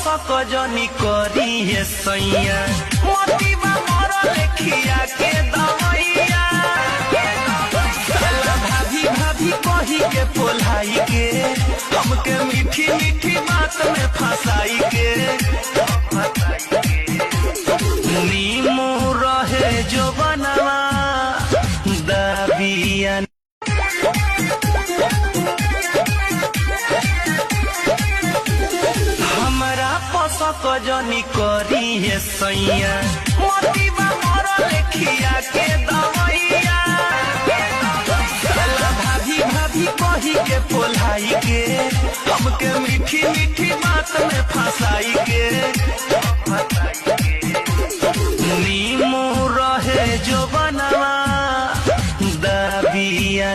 पसक जनी करी है सैया मोतीबा मोर लेखिया के दवैया भाभी भाभी कही के पोलाई के हमके मीठी मीठी बात में फंसाई के नीमू रहे जो बनवा दबिया हमरा पसक जनी करी है सैया मोतीबा मोर लेखिया के दवैया भाभी भाभी कही के पोलाई के हमके मीठी मीठी बात में फंसाई के नीमू रहे जो बनवा दबिया।